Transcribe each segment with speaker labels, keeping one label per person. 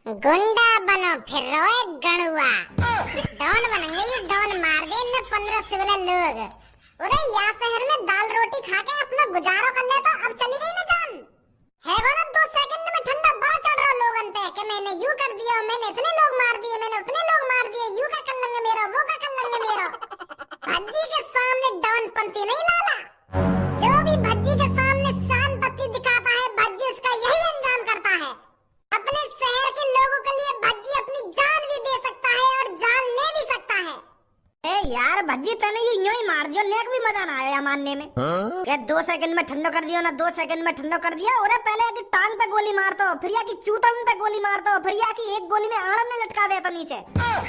Speaker 1: गुंडा बनो फिर रोए गणुआ। डॉन बनेंगे ये, डॉन मार दे इनने 15-16 लोग। अरे यहाँ शहर में दाल रोटी खा के अपना गुजारा कर ले तो अब चली गई ना जान। है वो ना 2 सेकंड में ठंडा बड़ा चढ़ रहा लोगन पे कि मैंने यूं कर दिया, मैंने इतने लोग मार दिए, मैंने उतने लोग मार दिए, यूं का कर लेंगे मेरा, वो का कर लेंगे मेरा। भज्जी के सामने डॉन पंती नहीं लाला। जो भी भज्जी के सामने शान पत्ती दिखाता है, भज्जी उसका यही अंजाम करता है। अपने शहर के लोगों के लिए भज्जी अपनी जान भी दे सकता है और जान ले भी सकता है।
Speaker 2: ए यार भज्जी तने यूं ही मार दियो, नेक भी मजा ना आया मारने में। क्या 2 सेकंड में ठंडो कर दियो ना, 2 सेकंड में ठंडो कर दिया। और पहले की टांग पे गोली मारता हो, फिर या की चूतन पे गोली मारता हो, फिर या की एक गोली में आड़म में लटका देता नीचे।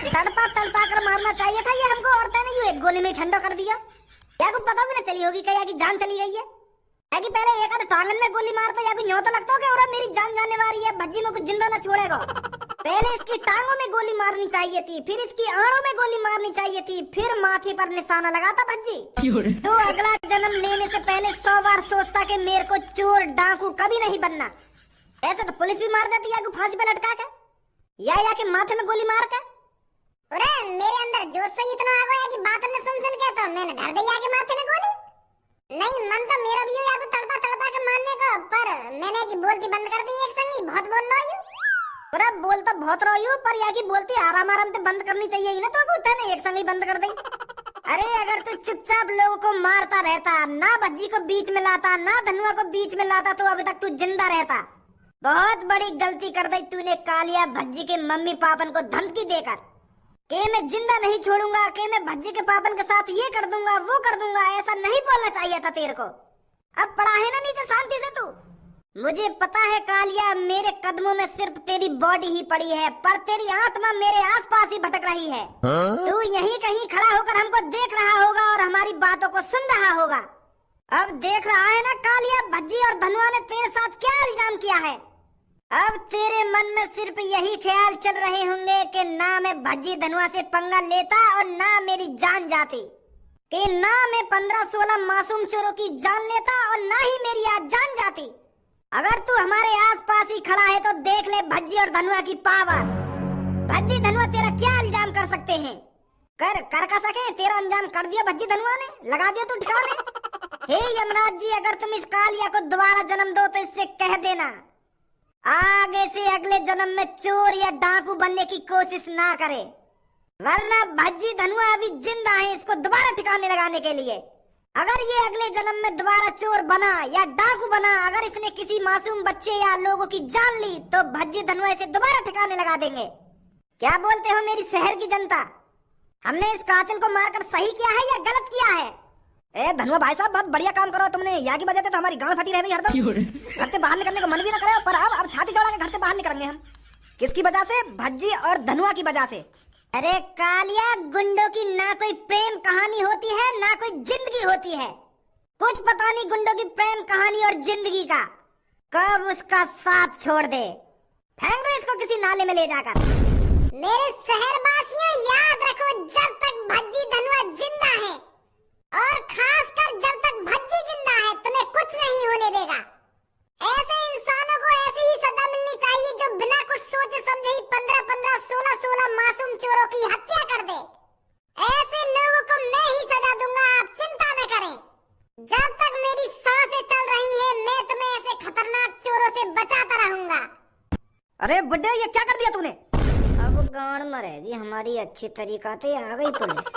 Speaker 2: तड़पा तड़पा कर मारना चाहिए था ये हमको, और तने यूं एक गोली में ठंडो कर दिया। या को पता भी ना चली होगी क्या की जान चली गई है। कि पहले एक आध टांगन में गोली मारता या यूं तो लगता हो कि और मेरी जान जाने वाली है, भज्जी में कुछ जिंदा ना छोड़ेगा। पहले इसकी टांगों में गोली मारनी चाहिए थी, फिर इसकी आड़ों में गोली मारनी चाहिए थी, फिर माथे पर निशाना लगाता भज्जी। तो अगला जन्म लेने से पहले 100 बार सोचता कि मेरे को चोर डाकू कभी नहीं बनना। ऐसे तो पुलिस भी मार देती है फांसी पे लटका के, या के माथे में गोली मार के।
Speaker 1: अरे मेरे अंदर जोश से इतना आ गया कि बात ने सुन के तो मैंने धर दी आगे माथे में गोली। नहीं मन तो मेरा भी है आपको तड़पा तड़पा के मारने को, पर मैंने की बोलती बंद कर दी। एक संगी बहुत बोल रहा हूं।
Speaker 2: अरे बोल तो बहुत रही हूं, पर या की बोलती आराम आराम से बंद करनी चाहिए ही ना, तो होता है ना एक संगी बंद कर दी। अरे अगर तू चुपचाप लोगों को मारता रहता, ना भज्जी को बीच में लाता, ना धनुआ को बीच में लाता, तो अभी तक तू जिंदा रहता। बहुत बड़ी गलती कर दी तूने कालिया, भज्जी के मम्मी पापन को धमकी देकर के मैं जिंदा नहीं छोड़ूंगा, के मैं भज्जी के पापन के साथ ये कर दूंगा, वो कर दूंगा। ऐसा नहीं बोलना चाहिए था तेरे को। अब पड़ा है ना नीचे शांति से तू। मुझे पता है कालिया, मेरे कदमों में सिर्फ तेरी बॉडी ही पड़ी है, पर तेरी आत्मा मेरे आसपास ही भटक रही है। तू यहीं कहीं खड़ा होकर हमको देख रहा होगा और हमारी बातों को सुन रहा होगा। अब देख रहा है ना कालिया, भज्जी और धनुआ ने तेरे साथ क्या इल्जाम किया है। अब तेरे मन में सिर्फ यही ख्याल चल रहे होंगे कि ना मैं भज्जी धनुआ से पंगा लेता और ना मेरी जान जाती, कि ना मैं 15-16 मासूम चोरों की जान लेता और ना ही मेरी आज जान जाती। अगर तू हमारे आसपास ही खड़ा है तो देख ले भज्जी और धनुआ की पावर। भज्जी धनुआ तेरा क्या इल्जाम कर सकते हैं, कर का सके। तेरा अंजाम कर दिया भज्जी धनुआ ने, लगा दिया तू ठिकाने। हे यमराज जी, अगर तुम इस कालिया को दोबारा जन्म दो तो इससे कह देना आगे से अगले जन्म में चोर या डाकू बनने की कोशिश ना करे, वरना भज्जी धनुआ अभी जिंदा है इसको दोबारा ठिकाने लगाने के लिए। अगर ये अगले जन्म में दोबारा चोर बना या डाकू बना, अगर इसने किसी मासूम बच्चे या लोगों की जान ली, तो भज्जी धनुआ इसे दोबारा ठिकाने लगा देंगे। क्या बोलते हो मेरी शहर की जनता, हमने इस कातिल को मारकर सही किया है या गलत किया है। ए धनुआ भाई साहब, बहुत बढ़िया काम करो तुमने। यहाँ की वजह से तो हमारी गांड फटी रह गई हरदम। घर से बाहर निकलने को मन भी ना करे, पर अब छाती चौड़ा के घर से बाहर निकलेंगे हम। किसकी वजह से? भज्जी और धनुआ की वजह से। अरे कालिया, गुंडों की ना कोई प्रेम कहानी होती है ना कोई जिंदगी होती है। कुछ पता नहीं गुंडों की प्रेम कहानी और जिंदगी का, कब उसका साथ छोड़ दे। फेंक दो इसको किसी नाले में ले जाकर।
Speaker 1: मेरे शहरवासियों याद रखो, जब तक भज्जी धनुआ जिंदा है और खासकर जब तक भज्जी जिंदा है, तुम्हें कुछ नहीं होने देगा। ऐसे इंसानों को ऐसी ही सजा मिलनी चाहिए जो बिना कुछ सोचे समझे ही 15-15, 16-16 मासूम चोरों की हत्या कर दे। ऐसे लोगों को मैं ही सजा दूंगा, आप चिंता न करें। जब तक मेरी सांसें चल रही है, मैं तुम्हें ऐसे खतरनाक चोरों से बचाता रहूंगा।
Speaker 2: अरे बुड्ढे, ये क्या कर दिया तूने? अब गांड मरेगी हमारी अच्छी तरीका से। आ गई पुलिस।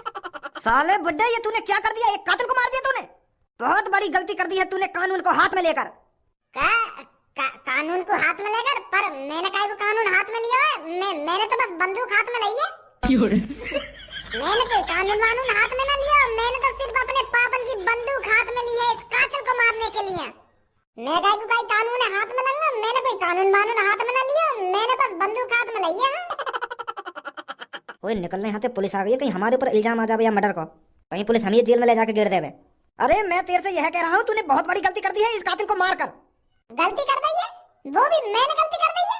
Speaker 2: साले बुड्ढे, ये तूने क्या कर दिया? एक कातिल को मार दिया तूने। बहुत बड़ी गलती कर दी है तूने कानून को हाथ में लेकर।
Speaker 1: कानून को हाथ में लेकर? पर मैंने काहे को कानून हाथ में लिया है? मैंने तो बस बंदूक हाथ में ली है। मैंने कोई कानून वानून हाथ में ना लिया, मैंने तो सिर्फ अपने पापन की बंदूक हाथ में ली है इस कातिल को मारने के लिए। मैं काहे को कोई कानून हाथ में लूंगा? मैंने कोई कानून वानून हाथ में ना लिया, मैंने बस बंदूक हाथ में ली है।
Speaker 2: ओए निकलने यहाँ से पुलिस आ गई है, कहीं हमारे ऊपर इल्जाम आ जावे या मर्डर को, कहीं पुलिस हमें जेल में ले जाके गिर देवे। अरे मैं तेरे से यह कह रहा हूँ, तूने बहुत बड़ी गलती कर दी है इस कातिल को मारकर।
Speaker 1: गलती कर दी है? वो भी मैंने गलती कर दी है?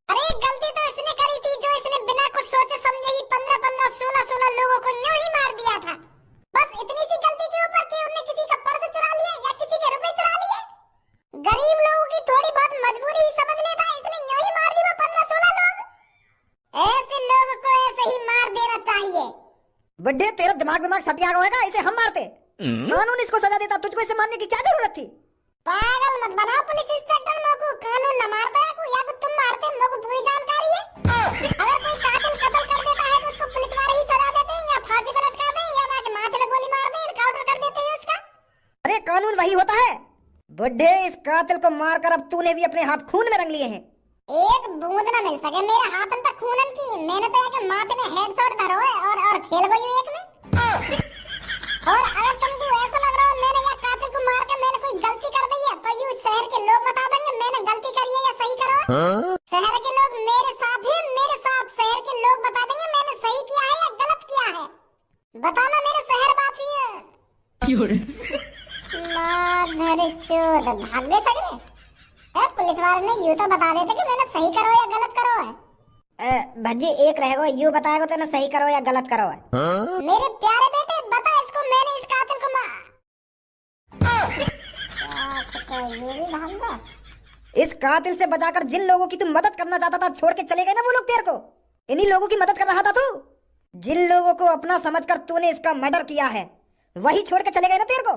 Speaker 1: अरे गलती तो इसने करी थी जो इसने बिना कुछ सोचे समझे ही 15-15, 16-16 लोगों को यूं ही मार दिया था। बस इतनी सी गलती के ऊपर कि उन्होंने किसी का पर्स चुरा लिया या किसी के रुपए चुरा लिए। गरीब लोगों की थोड़ी बहुत मजबूरी ही समझ लेता, इसने यूं ही मार दी वो 15-16 लोग।
Speaker 2: बुड्ढे तेरा दिमाग सट गया होगा, इसे हम मारते। कानून इसको सजा देता, तुझको इसे मारने की क्या जरूरत थी?
Speaker 1: पागल मत बनाओ पुलिस इंस्पेक्टर, मेरे को कानून न मारता है या तो तुम मारते, मेरे को पूरी जानकारी है। अगर कोई कातिल कत्ल कर देता है तो उसको पुलिस वाले ही सजा देते हैं या फांसी पर लटका दें या मार के माथे में गोली मार दें, एनकाउंटर कर देते हैं उसका।
Speaker 2: अरे कानून वही होता है बुड्ढे, इस कातिल को मारकर अब तूने भी अपने हाथ खून में रंग लिए हैं।
Speaker 1: एक बूंद न मिल सके मेरे हाथन तक खूनन की, मैंने तो आके माथे में हेडशॉट धरो है और खेल गई हूं एक में। और अगर तुमको ऐसा लग रहा हो मैंने या कातिल को मार के मैंने कोई गलती कर दी है तो यूं शहर के लोग बता देंगे मैंने गलती करी है या सही करो है। शहर के लोग मेरे साथ हैं, मेरे साथ शहर के लोग बता देंगे मैंने सही किया है या गलत किया है। बताना मेरे शहर बात ही है। माधरी चोद भाग गए सगरे। पुलिस वाले ने यूं तो बता देते कि मैंने सही करो या गलत करो है।
Speaker 2: भज्जी एक रहेगा, यूं बताएगा तो ना सही करो या गलत करो है।
Speaker 1: मेरे प्यारे बेटे बता इसको, मैंने इस कातिल को
Speaker 2: इस कातिल से बचाकर जिन लोगों की तुम मदद करना चाहता था छोड़ के चले गए ना वो लोग तेरे को, इन्हीं लोगों की मदद कर रहा था तू। जिन लोगों को अपना समझकर तूने इसका मर्डर किया है वही छोड़ के चले गए ना तेरे को।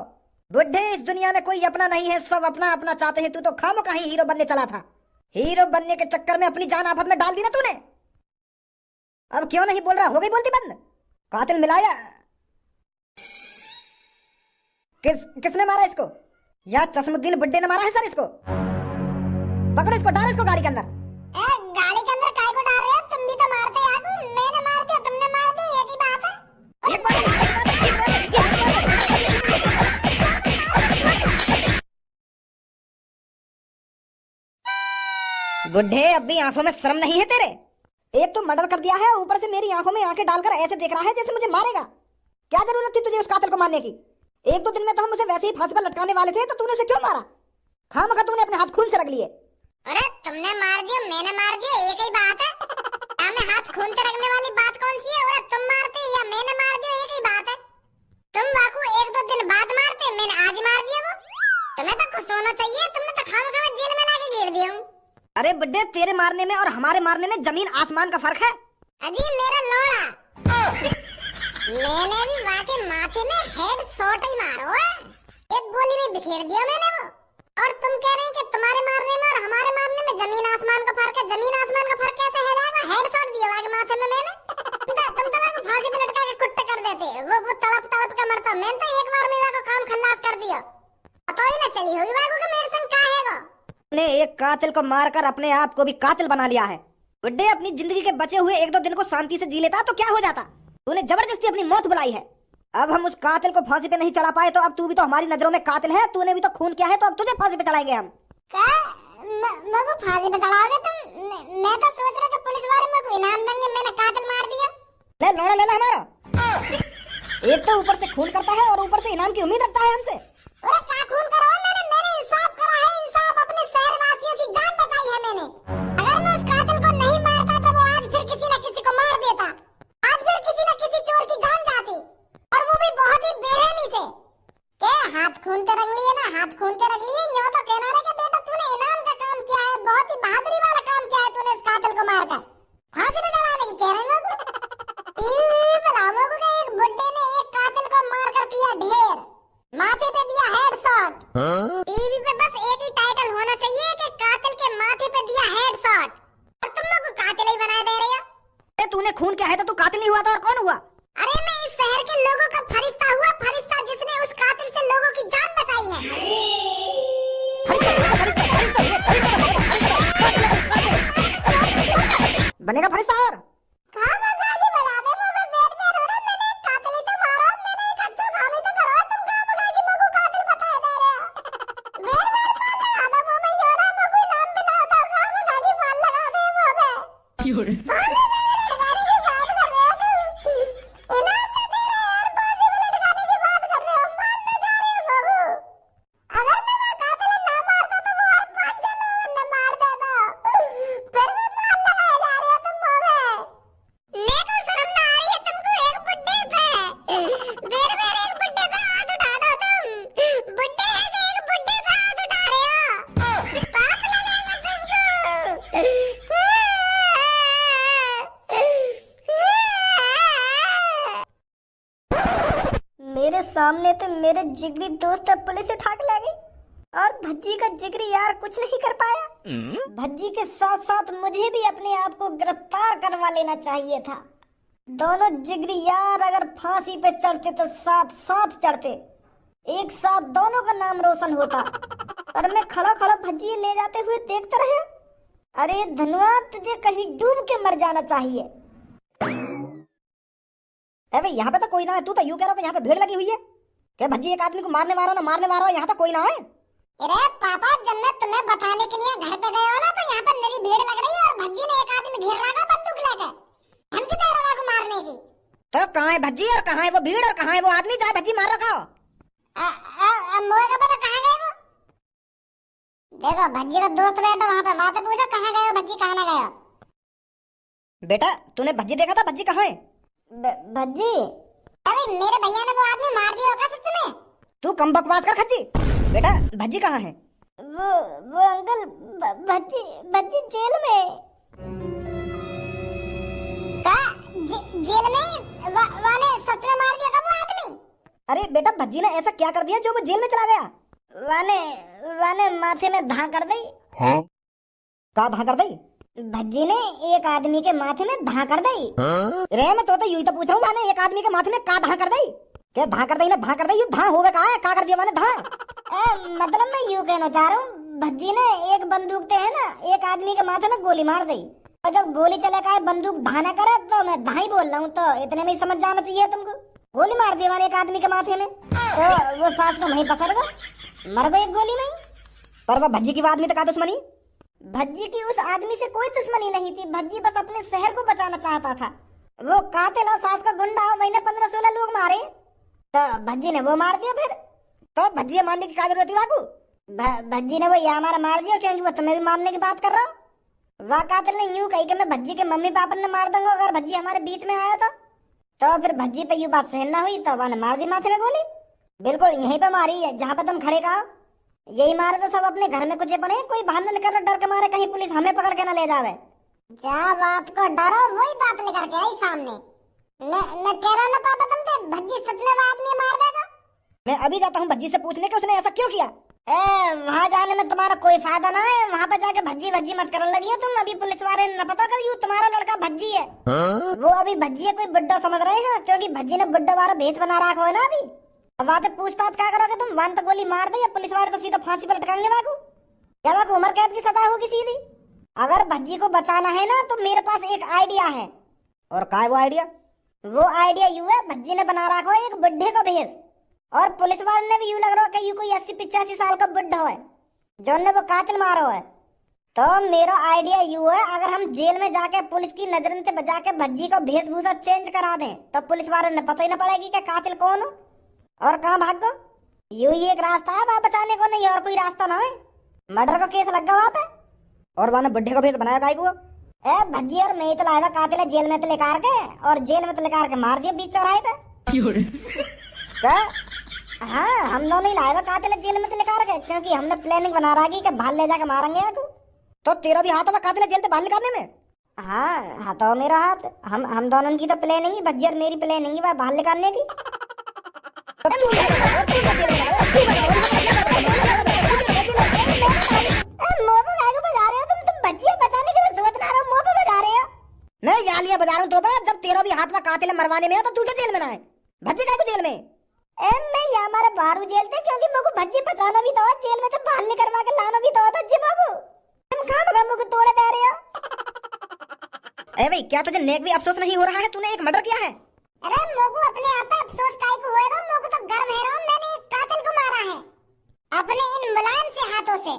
Speaker 2: बुड्ढे इस दुनिया में कोई अपना नहीं है, सब अपना अपना चाहते हैं। तू तो खामोखा ही हीरो बनने चला था, हीरो बनने के चक्कर में अपनी जान आफत में डाल दी ना तूने। अब क्यों नहीं बोल रहा, हो गई बोलती बंद? कातिल मिलाया किसने मारा इसको? या चश्मुद्दीन बुड्ढे ने मारा है सर इसको? पकड़ो इसको, डालो इसको गाड़ी के अंदर।
Speaker 1: गाड़ी के अंदर काय को डाल रहे हो? तुम भी तो मारते आगू, मैंने मार दिया तुमने मार दिया, एक ही बात है।
Speaker 2: बुड्ढे अब भी आंखों में शर्म नहीं है तेरे? एक तो मर्डर कर दिया है, ऊपर से मेरी आंखों में आंखें डालकर ऐसे देख रहा है जैसे मुझे मारेगा। क्या जरूरत थी तुझे उस कातिल को मारने की? एक दो दिन में तो हम उसे वैसे ही फांसी पर लटकाने वाले थे, तो तूने उसे क्यों मारा? खामखा तूने अपने हाथ खून से रख लिए।
Speaker 1: अरे तुमने मार दिया मैंने मार दिया, एक ही बात है। हमें हाथ खून से रखने वाली बात कौन सी है? तुम मारते या मैंने मार दिया, एक ही बात है। तुम बाकू एक दो दिन बाद मारते, मैंने आज मार दिया वो। तुम्हें तो खुश होना चाहिए, तुमने तो खामखा जेल में लाके गिर दिया।
Speaker 2: अरे बुड्ढे तेरे मारने में और हमारे मारने में जमीन आसमान का फर्क है।
Speaker 1: अजी मेरा लोड़ा, मैंने भी वाके माथे में हेडशॉट ही मारो है, एक गोली में बिखेर दिया मैंने वो। और तुम कह रहे हैं कि तुम्हारे मारने में और हमारे मारने में जमीन आसमान का फर्क है। जमीन आसमान का फर्क कैसे है जाएगा? हेडशॉट दिया वाके माथे में मैंने। तुम तो वाको फांसी पे लटका के कुट्टे कर देते, वो तड़प तड़प के मरता। मैंने तो एक बार में वाको काम खल्लास कर दिया, पता ही ना चली होगी वाको कि मेरे संग का है वो।
Speaker 2: ने एक कातिल को मारकर अपने आप को भी कातिल बना लिया है। बुड्ढे अपनी जिंदगी के बचे हुए एक दो दिन को शांति से जी लेता तो क्या हो जाता? तूने जबरदस्ती अपनी मौत बुलाई है। अब हम उस कातिल को फांसी पे नहीं चढ़ा पाए तो अब तू भी तो हमारी नजरों में कातिल है। तूने भी तो खून किया है, तो अब तुझे फांसी पे चढ़ाएंगे हम।
Speaker 1: मेरे को फांसी पे चढ़ाओगे तुम? मैं तो सोच रहा था पुलिस वाले मेरे को इनाम देंगे, मैंने कातिल मार दिया।
Speaker 2: ले लोड़ा ले ला हमारा। एक तो ऊपर से खून करता है और ऊपर से इनाम की उम्मीद रखता है हमसे।
Speaker 1: अरे क्या खून करा है मैंने इंसाफ करा है, इंसाफ। अपने शहर वासियों की जान बचाई है मैंने। अगर मैं उस कातिल को नहीं मारता तो वो आज फिर किसी न किसी को मार देता, आज फिर किसी न किसी चोर की जान जाती, और वो भी बहुत ही बेरहमी से। क्या हाथ खूनते रख लिए ना, हाथ खूनते रख लिए। न्यों तो कहना रहे कि बेटा तूने इनाम का काम किया है, बहुत ही बहादुरी वाला काम किया है तूने इस कातिल को मारकर फांसी पे चढ़ाने की कह रहे हैं। एक बुड्ढे ने एक कातिल को मारकर किया ढेर, माथे पे दिया हेडशॉट। टीवी पे बस एक ही टाइटल होना चाहिए कि कातिल के माथे पे दिया हेडशॉट, और तुम लोग को कातिल ही बना दे रहे हो।
Speaker 2: तूने खून किया है तो तू कातिल नहीं हुआ था और कौन हुआ?
Speaker 1: अरे मैं इस शहर के लोगों का फरिश्ता हुआ, फरिश्ता जिसने उस कातिल से लोगों की जान बचाई है।
Speaker 2: बनेगा फरिश्ता और सामने तो मेरे जिगरी दोस्त पुलिस उठा के ले गई और भज्जी का जिगरी यार कुछ नहीं कर पाया। भज्जी के साथ साथ मुझे भी अपने आप को गिरफ्तार करवा लेना चाहिए था। दोनों जिगरी यार अगर फांसी पे चढ़ते तो साथ साथ चढ़ते, एक साथ दोनों का नाम रोशन होता। और मैं खड़ा खड़ा भज्जी ले जाते हुए देखते रहे। अरे धनवा, तुझे कहीं डूब के मर जाना चाहिए। अबे यहाँ पे तो कोई ना है, तू तो यूं कह रहा है यहाँ पे भीड़ लगी हुई है क्या? भज्जी एक आदमी को मारने वाला ना मारने वाला, यहाँ तो कोई ना है।
Speaker 1: अरे पापा, जब मैं तुम्हें बताने के लिए घर पे गया हो ना तो यहाँ पर मेरी भीड़ लग रही है और भज्जी ने एक आदमी घेर रखा बंदूक लेकर, धमकी दे रहा को मारने की।
Speaker 2: तो कहाँ है भज्जी और कहाँ है वो भीड़ और कहाँ है वो आदमी चाहे भज्जी मार रखा हो?
Speaker 1: मोए का पता कहाँ गए वो? देखो भज्जी का दोस्त बैठा वहाँ पे, बात पूछो कहाँ गए हो भज्जी, कहाँ ना गए हो?
Speaker 2: बेटा तूने भज्जी देखा था? भज्जी कहाँ है? भज्जी?
Speaker 1: अरे मेरे भैया ने वो आदमी मार दिया होगा सच में।
Speaker 2: तू कम बकवास कर खज्जी। बेटा भज्जी कहाँ है? वो अंकल भज्जी जेल में।
Speaker 1: जेल में वाले सच में मार दिया था वो आदमी?
Speaker 2: अरे बेटा भज्जी ने ऐसा क्या कर दिया जो वो जेल में चला गया? वाने माथे में धा कर दी।
Speaker 3: हाँ?
Speaker 2: का धा कर दी? भज्जी ने एक आदमी के माथे में धा कर दी। रे मैं तो यूं ही तो पूछ रहा हूँ, वाने एक आदमी के माथे में का धा कर दी? क्या धा कर दी ना धा कर दी? यू धा होवे का है, का कर दिया वाने धा? मतलब मैं यूं कहना चाह रहा हूँ, भज्जी ने एक बंदूक ते है ना एक आदमी के माथे में गोली मार दी और जब गोली चले का बंदूक धा न करे तो मैं धा ही बोल रहा हूँ, तो इतने में ही समझ जाना चाहिए तुमको। गोली मार दी वाने एक आदमी के माथे में तो वो सांस को वहीं पसर गया, मर गई एक गोली में। पर वो भज्जी की आदमी तो का दुश्मनी? भज्जी की उस आदमी से कोई दुश्मनी नहीं थी। भज्जी बस अपने शहर को बचाना चाहता था। वो कातिल और सास का गुंडा वही ने 15-16 लोग मारे तो भज्जी ने वो मार दिया। फिर तो भज्जी मारने की क्या जरूरत थी बाबू? भज्जी ने वो ये हमारा मार दिया क्योंकि वो तुम्हें भी मारने की बात कर रहा हो। वह कातिल ने यूं कही कि मैं भज्जी के मम्मी पापा ने मार दूंगा अगर भज्जी हमारे बीच में आया तो फिर भज्जी पे यूं बात सहन ना हुई तो वह मार दी माथे में गोली। बिल्कुल यहीं पे मारी है जहाँ पे तुम खड़े कहा। यही मारे तो सब अपने घर में कुछ पड़े, कोई बाहर न लेकर डर के मारे कहीं पुलिस हमें पकड़ के न ले जावे।
Speaker 1: जा बात को डरो वही बात लेकर के आई सामने। मैं कह रहा ना पापा तुमसे भज्जी सच में वो आदमी मार देगा।
Speaker 2: मैं अभी जाता हूँ भज्जी से पूछने के उसने ऐसा क्यों किया। वहाँ जाने में तुम्हारा कोई फायदा ना है, वहाँ पे जाके भज्जी मत करने लगी हो तुम। अभी पुलिस वाले न पता कर यू तुम्हारा लड़का भज्जी है। वो अभी भज्जी है कोई बुड्ढा समझ रहे हैं क्योंकि भज्जी ने बुड्ढा वाला भेष बना रखा है ना। अभी अब वहाँ पूछताछ क्या करोगे तुम? वन तो गोली मार दे या पुलिस वाले तो सीधा फांसी पर लटकाएंगे बाबू। क्या बाबू उम्र कैद की सजा होगी सीधी। अगर भज्जी को बचाना है ना तो मेरे पास एक आइडिया है। और क्या है वो आइडिया? वो आइडिया यूं है, भज्जी ने बना रखा है एक बुड्ढे का भेष और पुलिस वाले ने भी यूं लग रहा है कि यू कोई 80-85 साल का बुड्ढा है जो ने वो कातिल मारा है। तो मेरा आइडिया यूं है, अगर हम जेल में जाके पुलिस की नजर से बचा के भज्जी का वेशभूषा चेंज करा दें तो पुलिस वाले ने पता ही न पड़ेगी कि कातिल कौन हो और कहाँ भाग गो। यू ही एक रास्ता है वहाँ बचाने को, नहीं और कोई रास्ता ना है। मर्डर का केस लग गया वहाँ पे और वहाँ बुड्ढे का भेष बनाया गाय को। भज्जी और मैं ही तो लाया कातिल जेल में तो लेकर के और जेल में तो लेकर के मार दिया बीच चौराहे पे। हाँ हम दोनों ही लाए कातिल जेल में तो लेकर के क्योंकि हमने प्लानिंग बना रहा कि बाहर ले जाके मारेंगे आपको। तो तेरा भी हाथ होगा कातिल जेल से बाहर निकालने में? हाँ हाथ हो मेरा हाथ। हम दोनों की तो प्लानिंग ही भज्जी और मेरी प्लानिंग ही बाहर निकालने की। मैं यालियां बजा रहा हूँ तो जब तेरा भी हाथ में कातिल मरवाने में है तो तू क्या जेल में ना है? भज्जी का जेल में? मैं यहाँ हमारे बारू जेल थे क्योंकि मुझे भज्जी बचाना भी तो जेल में से बाहर निकलवा के लाना भी तो भज्जी मुझे। तुम कहाँ बगा मुझे तोड़े दे रहे हो? अरे भाई क्या तुझे नेक भी अफसोस नहीं हो रहा है? तूने एक मर्डर किया है।
Speaker 1: अरे मोगू अपने आप पे अफसोस काहे को होएगा? मोगू तो गर्व है रहा मैंने एक कातिल को मारा है अपने इन मुलायम से हाथों से।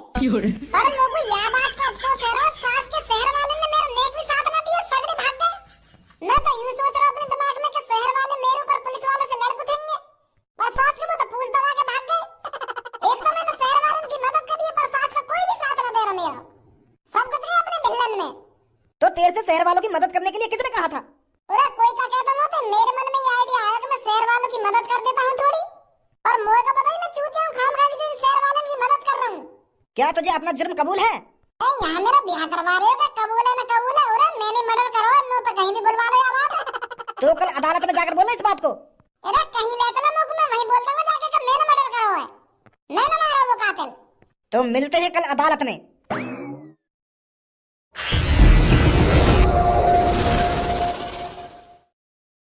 Speaker 1: पर मोगू यह बात का अफसोस है रहा सास के शहर वाले ने मेरा नेक भी साथ ना दिया, सगरे भाग गए। मैं तो यूं सोच रहा अपने दिमाग में कि शहर वाले मेरे ऊपर पुलिस वाले से लड़ उठेंगे और सास के मुंह तो पूछ दबा के भाग गए। एक तो मैंने शहर वालों की मदद कर दी पर सास का कोई भी साथ ना दे रहा मेरा, सब कुछ गया अपने विलन में।
Speaker 2: तो तेरे से शहर वालों की मदद करने के लिए किसने कहा था?
Speaker 1: अरे कोई क्या कहता हूँ तो मेरे मन में ये आइडिया आया कि मैं शहर वालों की मदद कर देता हूँ थोड़ी, और मोए का पता ही मैं चूतिया हूँ खाम खा के शहर वालों की मदद कर रहा हूँ।
Speaker 2: क्या तुझे अपना जुर्म कबूल है?
Speaker 1: यहाँ मेरा ब्याह करवा रहे हो? कबूल है ना कबूल है? अरे मैंने मर्डर करो मुँह पे कहीं भी बुलवा लो यार।
Speaker 2: तो कल अदालत में जाकर बोलना इस बात को।
Speaker 1: अरे कहीं ले चलो मुझे, मैं वहीं बोल दूंगा
Speaker 2: तो मिलते हैं कल अदालत में।